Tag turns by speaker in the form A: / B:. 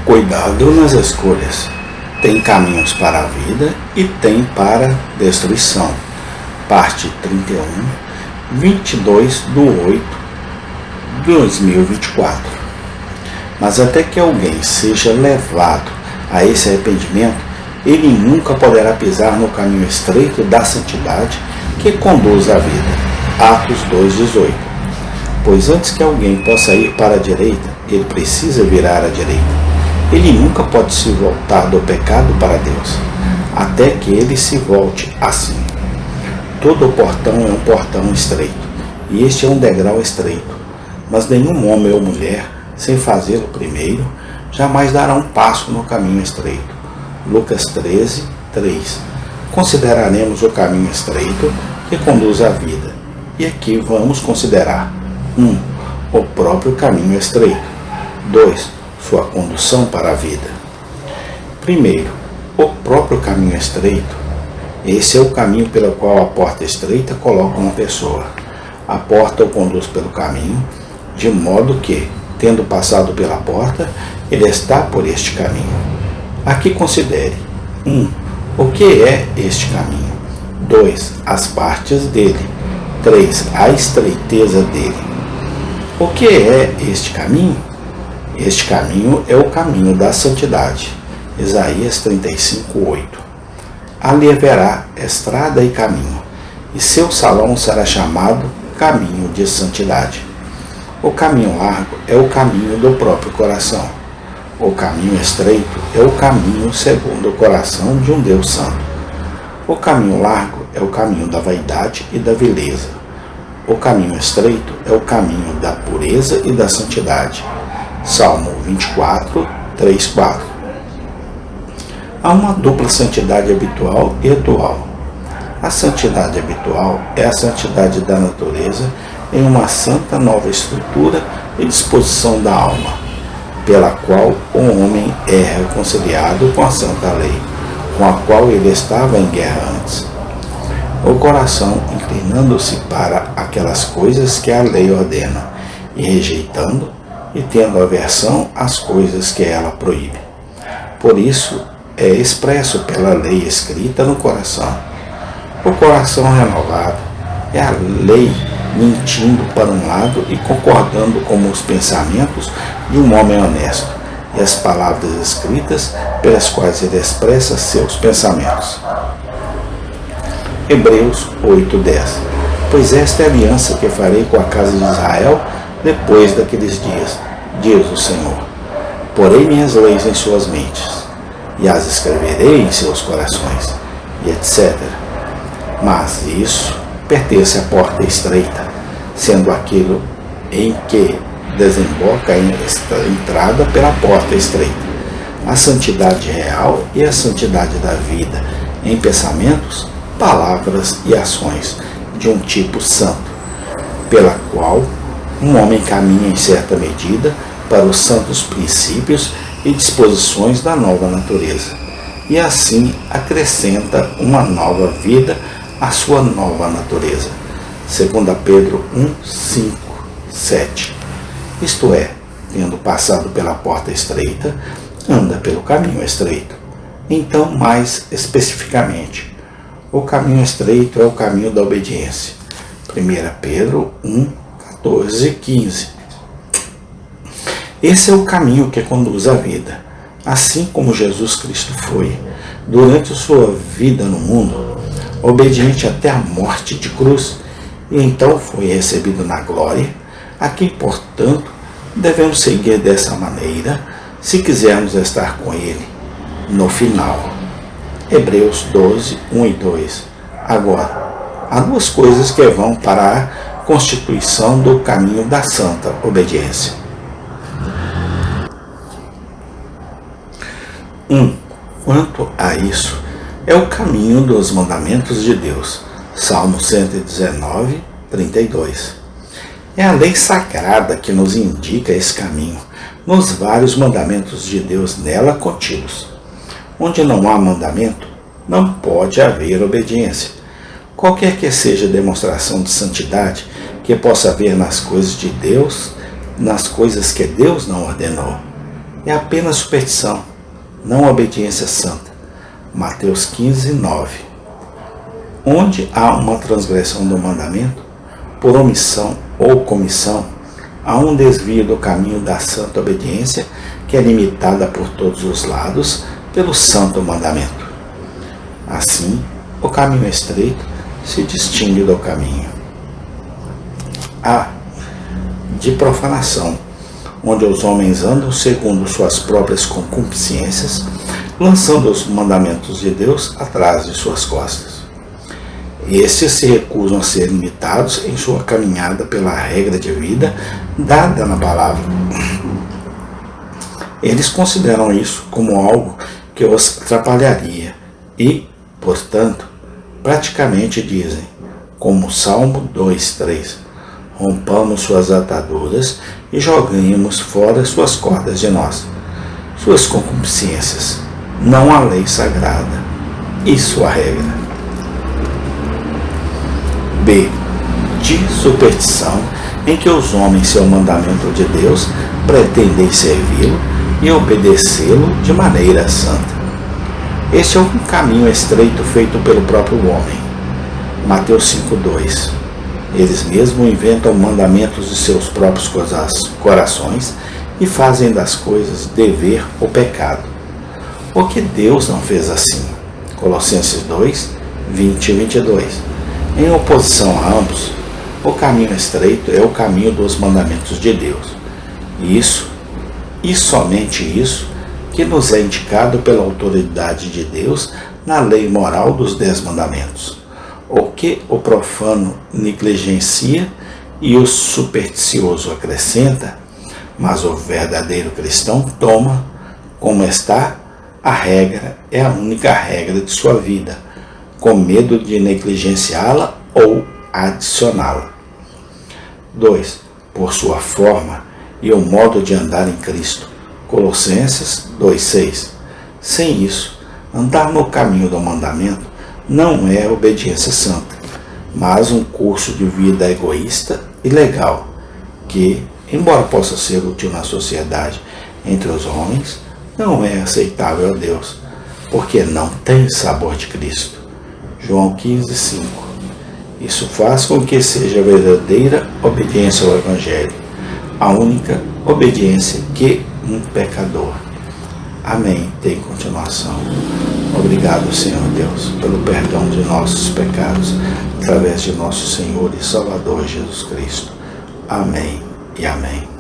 A: Cuidado nas escolhas. Tem caminhos para a vida e tem para a destruição. Parte 31, 22/8/2024. Mas até que alguém seja levado a esse arrependimento, ele nunca poderá pisar no caminho estreito da santidade que conduz à vida. Atos 2:18. Pois antes que alguém possa ir para a direita, ele precisa virar à direita. Ele nunca pode se voltar do pecado para Deus, até que ele se volte assim. Todo portão é um portão estreito, e este é um degrau estreito, mas nenhum homem ou mulher, sem fazer o primeiro, jamais dará um passo no caminho estreito. Lucas 13:3. Consideraremos o caminho estreito que conduz à vida, e aqui vamos considerar: 1. O próprio caminho estreito. 2. Sua condução para a vida. Primeiro, o próprio caminho estreito. Esse é o caminho pelo qual a porta estreita coloca uma pessoa. A porta o conduz pelo caminho, de modo que, tendo passado pela porta, ele está por este caminho. Aqui considere: 1. O que é este caminho? 2. As partes dele. 3. A estreiteza dele. O que é este caminho? Este caminho é o caminho da santidade. Isaías 35:8. Ali haverá estrada e caminho, e seu salão será chamado caminho de santidade. O caminho largo é o caminho do próprio coração. O caminho estreito é o caminho segundo o coração de um Deus santo. O caminho largo é o caminho da vaidade e da vileza. O caminho estreito é o caminho da pureza e da santidade. Salmo 24:3-4. Há uma dupla santidade habitual e atual. A santidade habitual é a santidade da natureza em uma santa nova estrutura e disposição da alma, pela qual o homem é reconciliado com a santa lei, com a qual ele estava em guerra antes. O coração inclinando-se para aquelas coisas que a lei ordena, e rejeitando e tendo aversão às coisas que ela proíbe. Por isso é expresso pela lei escrita no coração. O coração renovado é a lei mentindo para um lado e concordando com os pensamentos de um homem honesto, e as palavras escritas pelas quais ele expressa seus pensamentos. Hebreus 8:10. Pois esta é a aliança que farei com a casa de Israel depois daqueles dias, diz o Senhor. Porei minhas leis em suas mentes, e as escreverei em seus corações, e etc. Mas isso pertence à porta estreita, sendo aquilo em que desemboca a entrada pela porta estreita. A santidade real e a santidade da vida em pensamentos, palavras e ações de um tipo santo, pela qual um homem caminha em certa medida para os santos princípios e disposições da nova natureza, e assim acrescenta uma nova vida à sua nova natureza. 2 Pedro 1:5-7. Isto é, tendo passado pela porta estreita, anda pelo caminho estreito. Então, mais especificamente, o caminho estreito é o caminho da obediência. 1 Pedro 1:14-15. Esse é o caminho que conduz à vida. Assim como Jesus Cristo foi, durante sua vida no mundo, obediente até a morte de cruz, e então foi recebido na glória, a quem, portanto, devemos seguir dessa maneira, se quisermos estar com Ele no final. Hebreus 12:1-2. Agora, há duas coisas que vão para a constituição do caminho da santa obediência. 1. Quanto a isso, é o caminho dos mandamentos de Deus. Salmo 119:32. É a lei sagrada que nos indica esse caminho, nos vários mandamentos de Deus nela contidos. Onde não há mandamento, não pode haver obediência. Qualquer que seja a demonstração de santidade que possa haver nas coisas de Deus, nas coisas que Deus não ordenou. é apenas superstição, não obediência santa. Mateus 15, 9. Onde há uma transgressão do mandamento, por omissão ou comissão, há um desvio do caminho da santa obediência, que é limitada por todos os lados pelo santo mandamento. Assim, o caminho estreito se distingue do caminho de profanação, onde os homens andam segundo suas próprias concupiscências, lançando os mandamentos de Deus atrás de suas costas. Estes se recusam a ser limitados em sua caminhada pela regra de vida dada na palavra. Eles consideram isso como algo que os atrapalharia e, portanto, praticamente dizem, como Salmo 2:3, rompamos suas ataduras e joguemos fora suas cordas de nós, suas concupiscências, não a lei sagrada e sua regra. B. De superstição, em que os homens, seu mandamento de Deus, pretendem servi-lo e obedecê-lo de maneira santa. Este é um caminho estreito feito pelo próprio homem. Mateus 5:2. Eles mesmos inventam mandamentos de seus próprios corações e fazem das coisas dever ou pecado. O que Deus não fez assim. Colossenses 2:20 e 22. Em oposição a ambos, o caminho estreito é o caminho dos mandamentos de Deus. Isso, e somente isso, que nos é indicado pela autoridade de Deus na lei moral dos 10 mandamentos. O que o profano negligencia e o supersticioso acrescenta, mas o verdadeiro cristão toma, como está, a regra é a única regra de sua vida, com medo de negligenciá-la ou adicioná-la. 2. Por sua forma e o modo de andar em Cristo. Colossenses 2:6. Sem isso, andar no caminho do mandamento não é obediência santa, mas um curso de vida egoísta e legal, que, embora possa ser útil na sociedade entre os homens, não é aceitável a Deus, porque não tem sabor de Cristo. João 15:5. Isso faz com que seja a verdadeira obediência ao Evangelho, a única obediência que um pecador. Amém. Tem continuação. Obrigado, Senhor Deus, pelo perdão de nossos pecados, através de nosso Senhor e Salvador Jesus Cristo. Amém e amém.